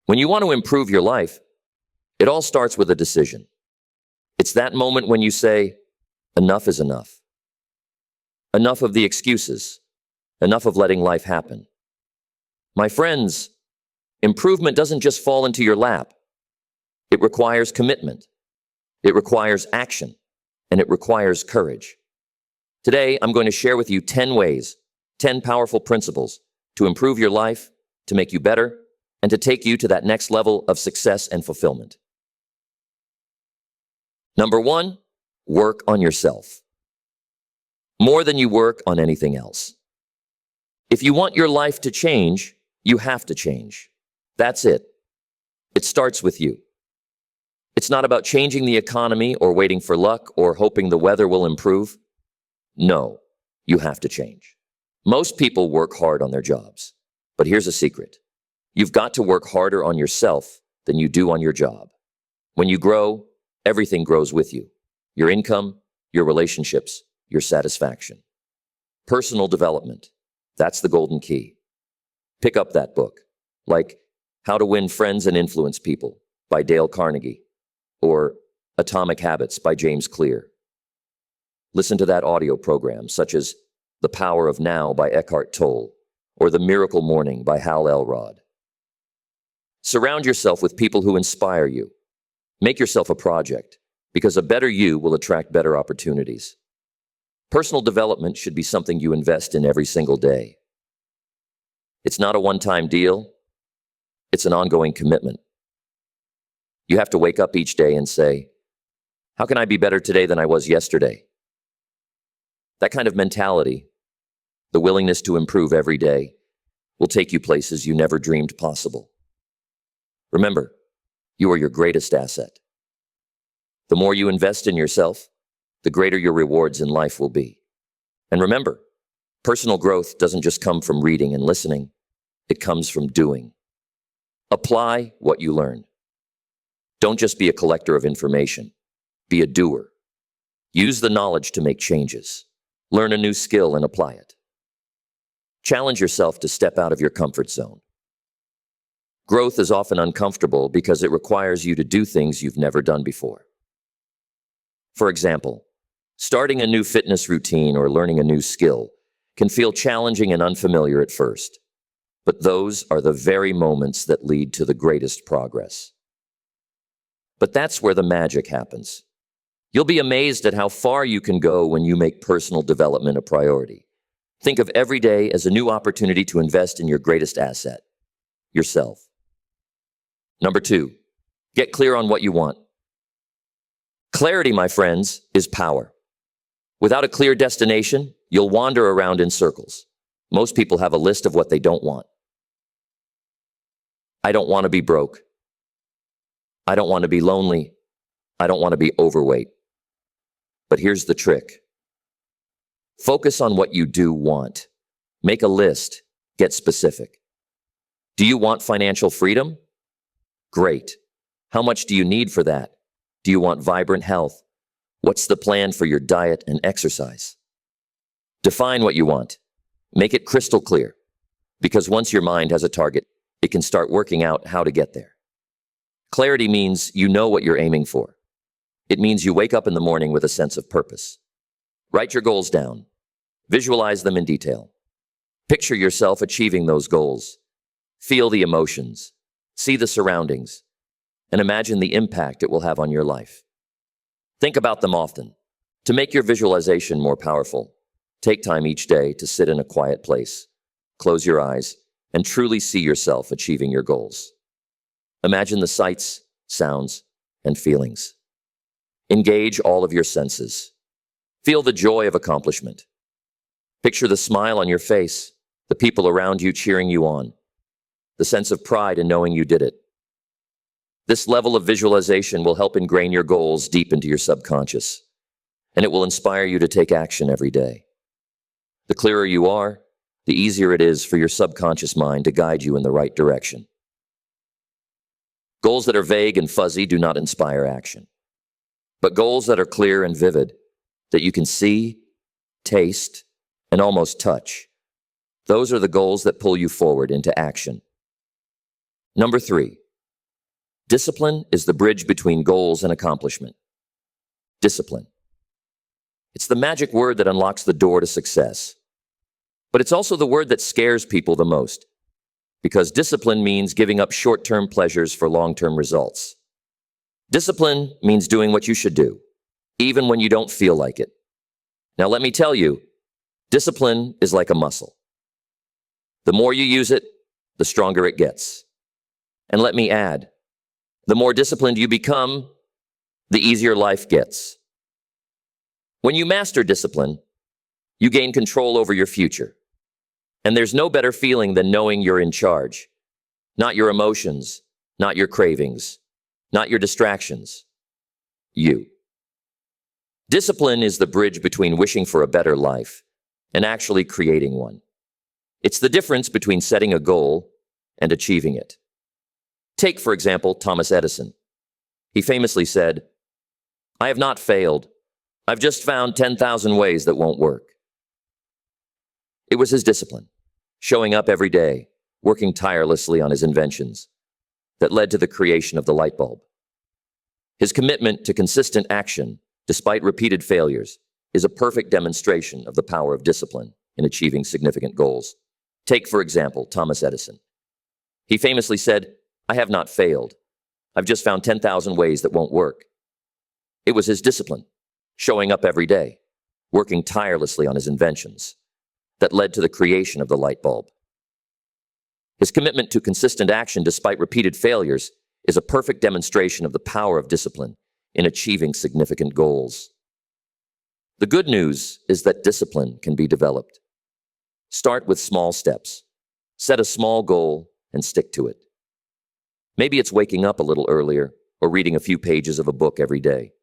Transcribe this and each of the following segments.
When you want to improve your life, it all starts with a decision. It's that moment when you say, enough is enough. Enough of the excuses. Enough of letting life happen. My friends, improvement doesn't just fall into your lap. It requires commitment. It requires action. And it requires courage. Today, I'm going to share with you 10 ways, 10 powerful principles to improve your life, to make you better, and to take you to that next level of success and fulfillment. Number 1, work on yourself. More than you work on anything else. If you want your life to change, you have to change. That's it. It starts with you. It's not about changing the economy or waiting for luck or hoping the weather will improve. No, you have to change. Most people work hard on their jobs. But here's a secret. You've got to work harder on yourself than you do on your job. When you grow, everything grows with you. Your income, your relationships, your satisfaction. Personal development. That's the golden key. Pick up that book, like How to Win Friends and Influence People by Dale Carnegie, or Atomic Habits by James Clear. Listen to that audio program, such as The Power of Now by Eckhart Tolle, or The Miracle Morning by Hal Elrod. Surround yourself with people who inspire you. Make yourself a project, because a better you will attract better opportunities. Personal development should be something you invest in every single day. It's not a one-time deal. It's an ongoing commitment. You have to wake up each day and say, how can I be better today than I was yesterday? That kind of mentality, the willingness to improve every day, will take you places you never dreamed possible. Remember, you are your greatest asset. The more you invest in yourself, the greater your rewards in life will be. And remember, personal growth doesn't just come from reading and listening. It comes from doing. Apply what you learn. Don't just be a collector of information. Be a doer. Use the knowledge to make changes. Learn a new skill and apply it. Challenge yourself to step out of your comfort zone. Growth is often uncomfortable because it requires you to do things you've never done before. For example, starting a new fitness routine or learning a new skill can feel challenging and unfamiliar at first, but those are the very moments that lead to the greatest progress. But that's where the magic happens. You'll be amazed at how far you can go when you make personal development a priority. Think of every day as a new opportunity to invest in your greatest asset, yourself. Number 2, get clear on what you want. Clarity, my friends, is power. Without a clear destination, you'll wander around in circles. Most people have a list of what they don't want. I don't want to be broke. I don't want to be lonely. I don't want to be overweight. But here's the trick. Focus on what you do want. Make a list. Get specific. Do you want financial freedom? Great. How much do you need for that? Do you want vibrant health? What's the plan for your diet and exercise? Define what you want. Make it crystal clear. Because once your mind has a target, it can start working out how to get there. Clarity means you know what you're aiming for. It means you wake up in the morning with a sense of purpose. Write your goals down. Visualize them in detail. Picture yourself achieving those goals. Feel the emotions. See the surroundings. And imagine the impact it will have on your life. Think about them often. To make your visualization more powerful, take time each day to sit in a quiet place. Close your eyes and truly see yourself achieving your goals. Imagine the sights, sounds, and feelings. Engage all of your senses. Feel the joy of accomplishment. Picture the smile on your face, the people around you cheering you on, the sense of pride in knowing you did it. This level of visualization will help ingrain your goals deep into your subconscious, and it will inspire you to take action every day. The clearer you are, the easier it is for your subconscious mind to guide you in the right direction. Goals that are vague and fuzzy do not inspire action. But goals that are clear and vivid, that you can see, taste, and almost touch, those are the goals that pull you forward into action. Number 3, Discipline is the bridge between goals and accomplishment. Discipline. It's the magic word that unlocks the door to success. But it's also the word that scares people the most, because discipline means giving up short-term pleasures for long-term results. Discipline means doing what you should do, even when you don't feel like it. Now let me tell you, discipline is like a muscle. The more you use it, the stronger it gets. And let me add, the more disciplined you become, the easier life gets. When you master discipline, you gain control over your future. And there's no better feeling than knowing you're in charge. Not your emotions, not your cravings, not your distractions. You. Discipline is the bridge between wishing for a better life and actually creating one. It's the difference between setting a goal and achieving it. Take, for example, Thomas Edison. He famously said, "I have not failed. I've just found 10,000 ways that won't work." It was his discipline, showing up every day, working tirelessly on his inventions, that led to the creation of the light bulb. His commitment to consistent action, despite repeated failures, is a perfect demonstration of the power of discipline in achieving significant goals. Take, for example, Thomas Edison. He famously said, "I have not failed. I've just found 10,000 ways that won't work." It was his discipline, showing up every day, working tirelessly on his inventions, that led to the creation of the light bulb. His commitment to consistent action despite repeated failures is a perfect demonstration of the power of discipline in achieving significant goals. The good news is that discipline can be developed. Start with small steps. Set a small goal and stick to it. Maybe it's waking up a little earlier or reading a few pages of a book every day.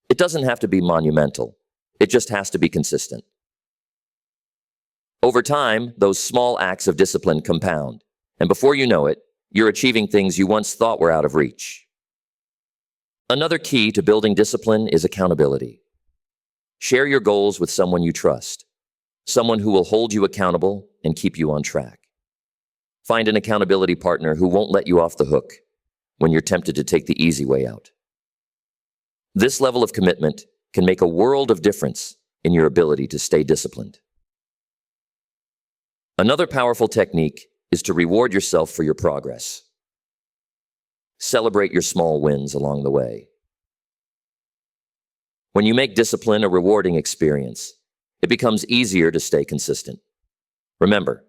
It doesn't have to be monumental. It just has to be consistent. Over time, those small acts of discipline compound, and before you know it, you're achieving things you once thought were out of reach. Another key to building discipline is accountability. Share your goals with someone you trust, someone who will hold you accountable and keep you on track. Find an accountability partner who won't let you off the hook when you're tempted to take the easy way out. This level of commitment can make a world of difference in your ability to stay disciplined. Another powerful technique is to reward yourself for your progress. Celebrate your small wins along the way. When you make discipline a rewarding experience, it becomes easier to stay consistent. Remember,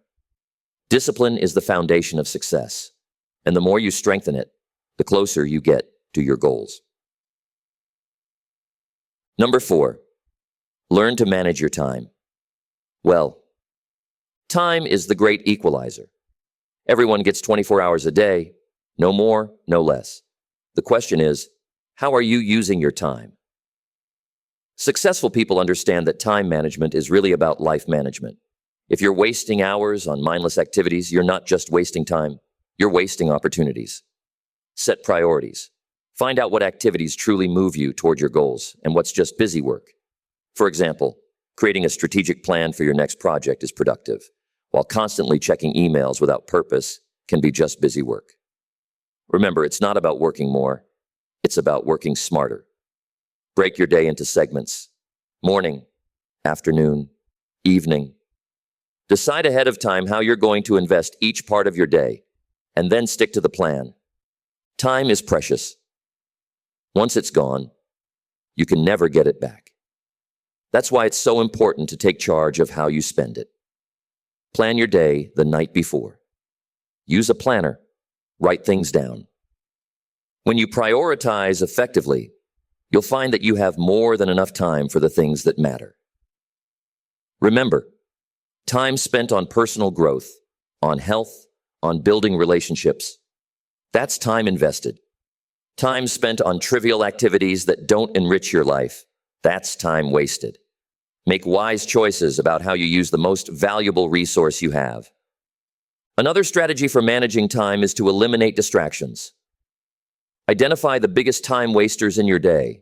discipline is the foundation of success, and the more you strengthen it, the closer you get to your goals. Number 4, learn to manage your time. Well, time is the great equalizer. Everyone gets 24 hours a day, no more, no less. The question is, how are you using your time? Successful people understand that time management is really about life management. If you're wasting hours on mindless activities, you're not just wasting time, you're wasting opportunities. Set priorities. Find out what activities truly move you toward your goals and what's just busy work. For example, creating a strategic plan for your next project is productive, while constantly checking emails without purpose can be just busy work. Remember, it's not about working more, it's about working smarter. Break your day into segments: morning, afternoon, evening. Decide ahead of time how you're going to invest each part of your day, and then stick to the plan. Time is precious. Once it's gone, you can never get it back. That's why it's so important to take charge of how you spend it. Plan your day the night before. Use a planner. Write things down. When you prioritize effectively, you'll find that you have more than enough time for the things that matter. Remember, time spent on personal growth, on health, on building relationships, that's time invested. Time spent on trivial activities that don't enrich your life, that's time wasted. Make wise choices about how you use the most valuable resource you have. Another strategy for managing time is to eliminate distractions. Identify the biggest time wasters in your day,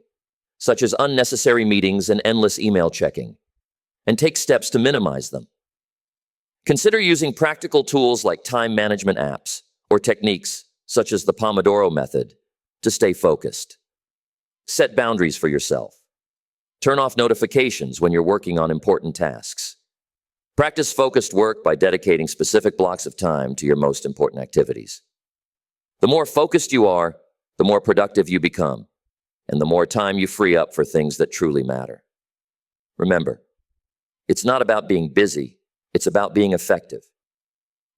such as unnecessary meetings and endless email checking, and take steps to minimize them. Consider using practical tools like time management apps or techniques such as the Pomodoro method, to stay focused. Set boundaries for yourself. Turn off notifications when you're working on important tasks. Practice focused work by dedicating specific blocks of time to your most important activities. The more focused you are, the more productive you become, and the more time you free up for things that truly matter. Remember, it's not about being busy, it's about being effective.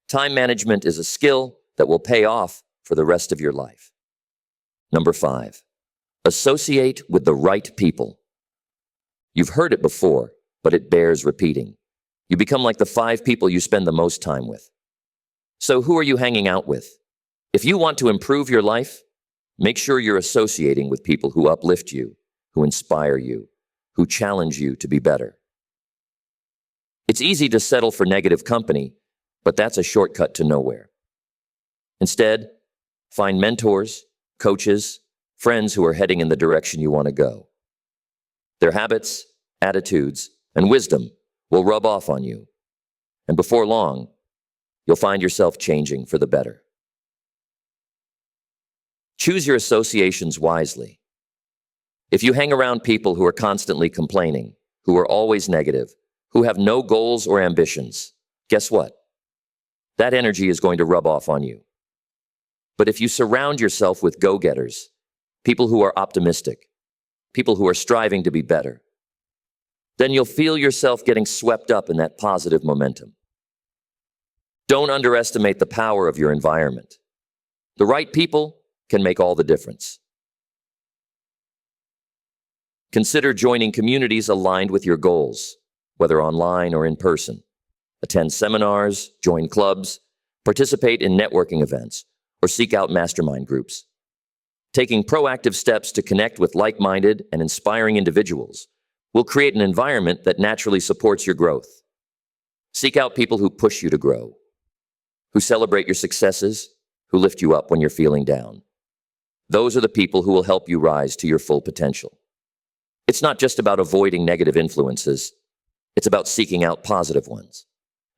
Time management is a skill that will pay off for the rest of your life. Number 5, associate with the right people. You've heard it before, but it bears repeating. You become like the 5 people you spend the most time with. So who are you hanging out with? If you want to improve your life, make sure you're associating with people who uplift you, who inspire you, who challenge you to be better. It's easy to settle for negative company, but that's a shortcut to nowhere. Instead, find mentors, coaches, friends who are heading in the direction you want to go. Their habits, attitudes, and wisdom will rub off on you. And before long, you'll find yourself changing for the better. Choose your associations wisely. If you hang around people who are constantly complaining, who are always negative, who have no goals or ambitions, guess what? That energy is going to rub off on you. But if you surround yourself with go-getters, people who are optimistic, people who are striving to be better, then you'll feel yourself getting swept up in that positive momentum. Don't underestimate the power of your environment. The right people can make all the difference. Consider joining communities aligned with your goals, whether online or in person. Attend seminars, join clubs, participate in networking events, or seek out mastermind groups. Taking proactive steps to connect with like-minded and inspiring individuals will create an environment that naturally supports your growth. Seek out people who push you to grow, who celebrate your successes, who lift you up when you're feeling down. Those are the people who will help you rise to your full potential. It's not just about avoiding negative influences. It's about seeking out positive ones.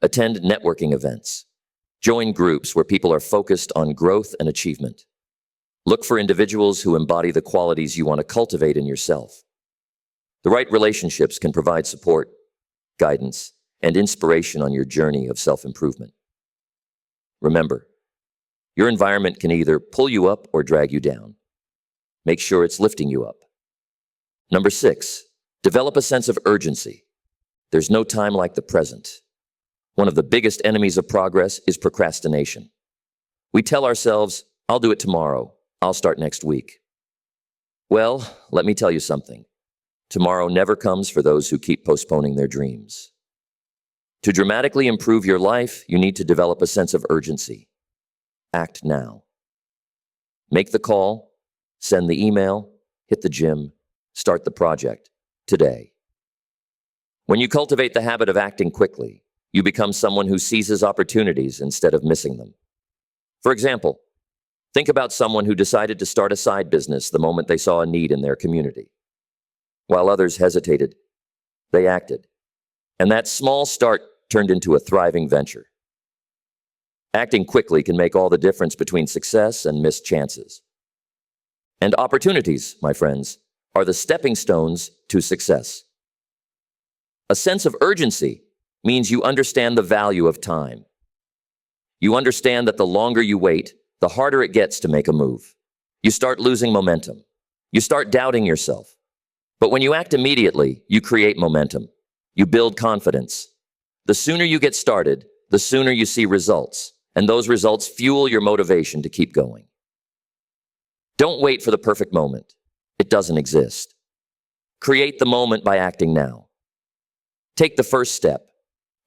Attend networking events. Join groups where people are focused on growth and achievement. Look for individuals who embody the qualities you want to cultivate in yourself. The right relationships can provide support, guidance, and inspiration on your journey of self-improvement. Remember, your environment can either pull you up or drag you down. Make sure it's lifting you up. Number 6, develop a sense of urgency. There's no time like the present. One of the biggest enemies of progress is procrastination. We tell ourselves, I'll do it tomorrow. I'll start next week. Well, let me tell you something. Tomorrow never comes for those who keep postponing their dreams. To dramatically improve your life, you need to develop a sense of urgency. Act now. Make the call, send the email, hit the gym, start the project today. When you cultivate the habit of acting quickly, you become someone who seizes opportunities instead of missing them. For example, think about someone who decided to start a side business the moment they saw a need in their community. While others hesitated, they acted. And that small start turned into a thriving venture. Acting quickly can make all the difference between success and missed chances. And opportunities, my friends, are the stepping stones to success. A sense of urgency means you understand the value of time. You understand that the longer you wait, the harder it gets to make a move. You start losing momentum. You start doubting yourself. But when you act immediately, you create momentum. You build confidence. The sooner you get started, the sooner you see results, and those results fuel your motivation to keep going. Don't wait for the perfect moment. It doesn't exist. Create the moment by acting now. Take the first step,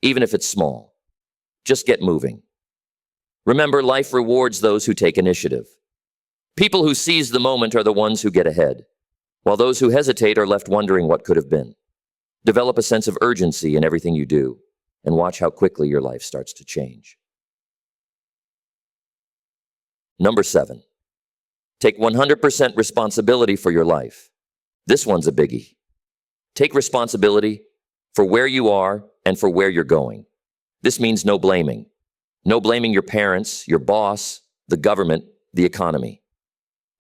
even if it's small. Just get moving. Remember, life rewards those who take initiative. People who seize the moment are the ones who get ahead, while those who hesitate are left wondering what could have been. Develop a sense of urgency in everything you do, and watch how quickly your life starts to change. Number 7, take 100% responsibility for your life. This one's a biggie. Take responsibility for where you are and for where you're going. This means no blaming. No blaming your parents, your boss, the government, the economy.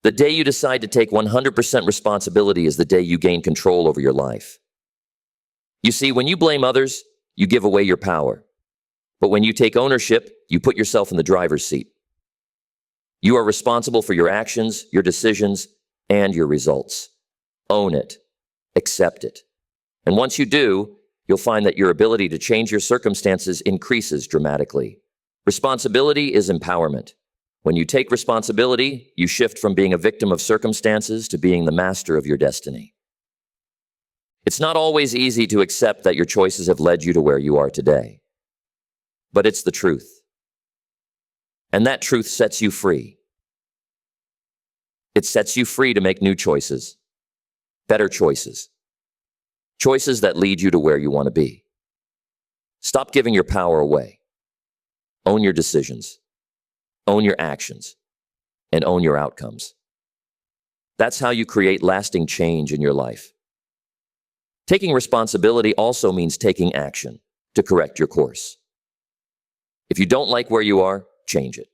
The day you decide to take 100% responsibility is the day you gain control over your life. You see, when you blame others, you give away your power. But when you take ownership, you put yourself in the driver's seat. You are responsible for your actions, your decisions, and your results. Own it. Accept it. And once you do, you'll find that your ability to change your circumstances increases dramatically. Responsibility is empowerment. When you take responsibility, you shift from being a victim of circumstances to being the master of your destiny. It's not always easy to accept that your choices have led you to where you are today. But it's the truth. And that truth sets you free. It sets you free to make new choices, better choices, choices that lead you to where you want to be. Stop giving your power away. Own your decisions, own your actions, and own your outcomes. That's how you create lasting change in your life. Taking responsibility also means taking action to correct your course. If you don't like where you are, change it.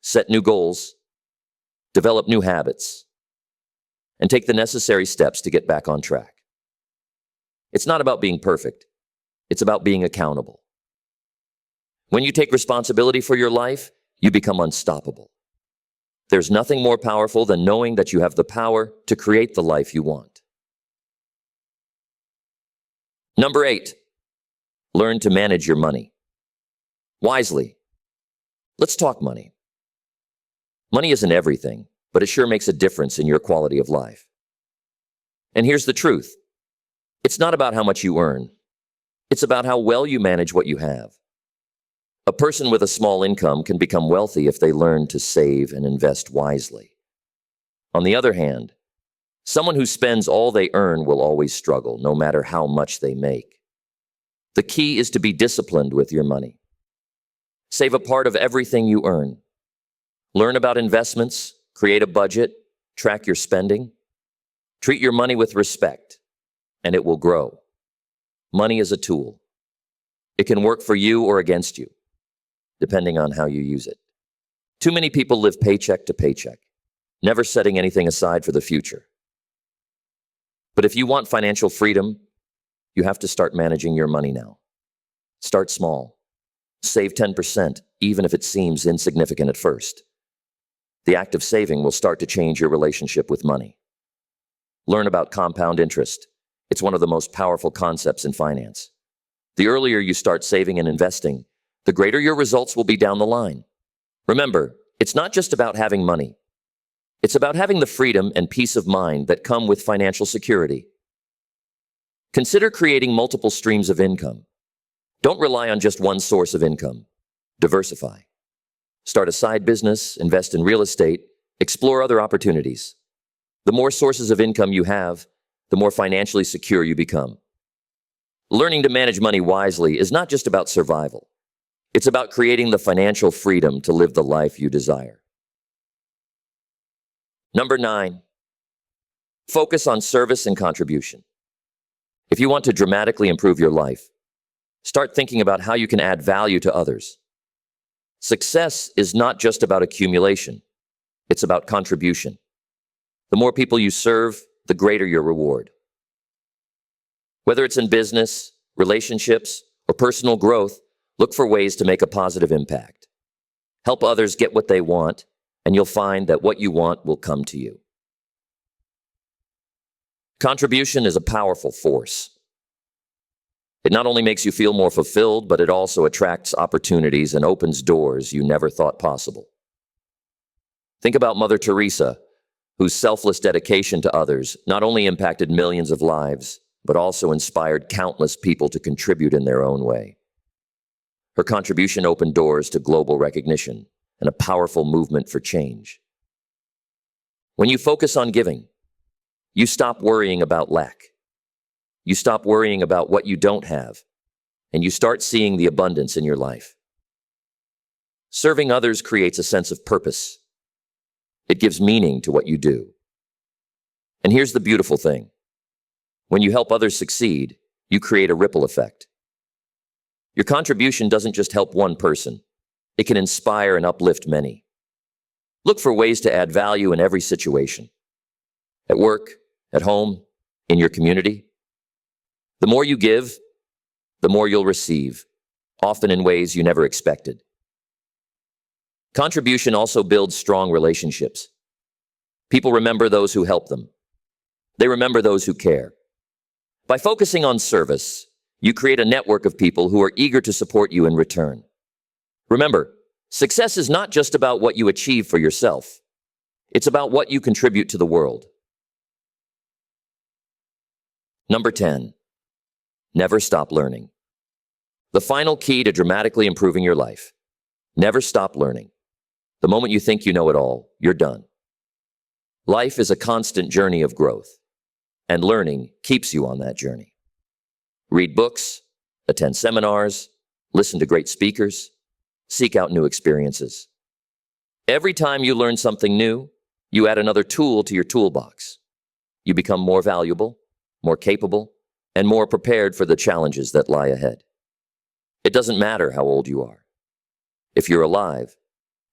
Set new goals, develop new habits, and take the necessary steps to get back on track. It's not about being perfect. It's about being accountable. When you take responsibility for your life, you become unstoppable. There's nothing more powerful than knowing that you have the power to create the life you want. Number 8, learn to manage your money wisely. Let's talk money. Money isn't everything, but it sure makes a difference in your quality of life. And here's the truth. It's not about how much you earn. It's about how well you manage what you have. A person with a small income can become wealthy if they learn to save and invest wisely. On the other hand, someone who spends all they earn will always struggle, no matter how much they make. The key is to be disciplined with your money. Save a part of everything you earn. Learn about investments, create a budget, track your spending. Treat your money with respect, and it will grow. Money is a tool. It can work for you or against you, depending on how you use it. Too many people live paycheck to paycheck, never setting anything aside for the future. But if you want financial freedom, you have to start managing your money now. Start small. Save 10%, even if it seems insignificant at first. The act of saving will start to change your relationship with money. Learn about compound interest. It's one of the most powerful concepts in finance. The earlier you start saving and investing, the greater your results will be down the line. Remember, it's not just about having money. It's about having the freedom and peace of mind that come with financial security. Consider creating multiple streams of income. Don't rely on just one source of income. Diversify. Start a side business, invest in real estate, explore other opportunities. The more sources of income you have, the more financially secure you become. Learning to manage money wisely is not just about survival. It's about creating the financial freedom to live the life you desire. Number 9, focus on service and contribution. If you want to dramatically improve your life, start thinking about how you can add value to others. Success is not just about accumulation. It's about contribution. The more people you serve, the greater your reward. Whether it's in business, relationships, or personal growth, look for ways to make a positive impact. Help others get what they want, and you'll find that what you want will come to you. Contribution is a powerful force. It not only makes you feel more fulfilled, but it also attracts opportunities and opens doors you never thought possible. Think about Mother Teresa, whose selfless dedication to others not only impacted millions of lives, but also inspired countless people to contribute in their own way. Her contribution opened doors to global recognition and a powerful movement for change. When you focus on giving, you stop worrying about lack. You stop worrying about what you don't have, and you start seeing the abundance in your life. Serving others creates a sense of purpose. It gives meaning to what you do. And here's the beautiful thing. When you help others succeed, you create a ripple effect. Your contribution doesn't just help one person. It can inspire and uplift many. Look for ways to add value in every situation. At work, at home, in your community. The more you give, the more you'll receive, often in ways you never expected. Contribution also builds strong relationships. People remember those who help them. They remember those who care. By focusing on service, you create a network of people who are eager to support you in return. Remember, success is not just about what you achieve for yourself. It's about what you contribute to the world. Number 10, never stop learning. The final key to dramatically improving your life. Never stop learning. The moment you think you know it all, you're done. Life is a constant journey of growth, and learning keeps you on that journey. Read books, attend seminars, listen to great speakers, seek out new experiences. Every time you learn something new, you add another tool to your toolbox. You become more valuable, more capable, and more prepared for the challenges that lie ahead. It doesn't matter how old you are. If you're alive,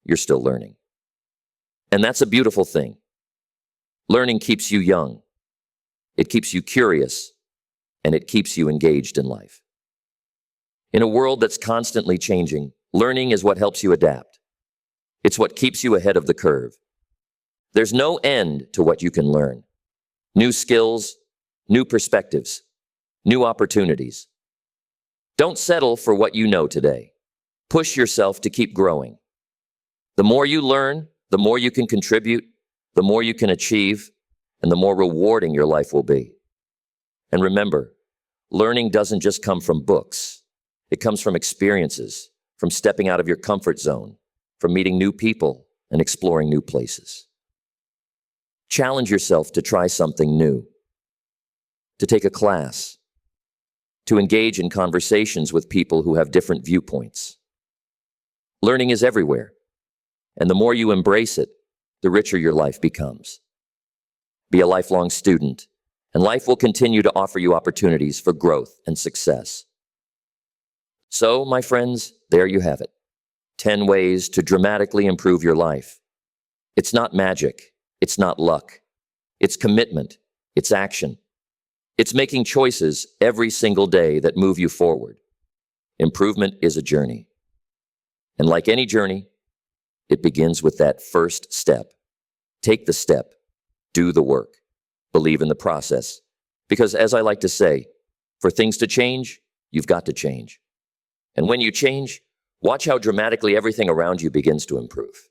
you're still learning. And that's a beautiful thing. Learning keeps you young. It keeps you curious, and it keeps you engaged in life. In a world that's constantly changing, learning is what helps you adapt. It's what keeps you ahead of the curve. There's no end to what you can learn. New skills, new perspectives, new opportunities. Don't settle for what you know today. Push yourself to keep growing. The more you learn, the more you can contribute, the more you can achieve, and the more rewarding your life will be. And remember, learning doesn't just come from books. It comes from experiences, from stepping out of your comfort zone, from meeting new people and exploring new places. Challenge yourself to try something new, to take a class, to engage in conversations with people who have different viewpoints. Learning is everywhere, and the more you embrace it, the richer your life becomes. Be a lifelong student, and life will continue to offer you opportunities for growth and success. So, my friends, there you have it. 10 ways to dramatically improve your life. It's not magic. It's not luck. It's commitment. It's action. It's making choices every single day that move you forward. Improvement is a journey. And like any journey, it begins with that first step. Take the step. Do the work. Believe in the process. Because as I like to say, for things to change, you've got to change. And when you change, watch how dramatically everything around you begins to improve.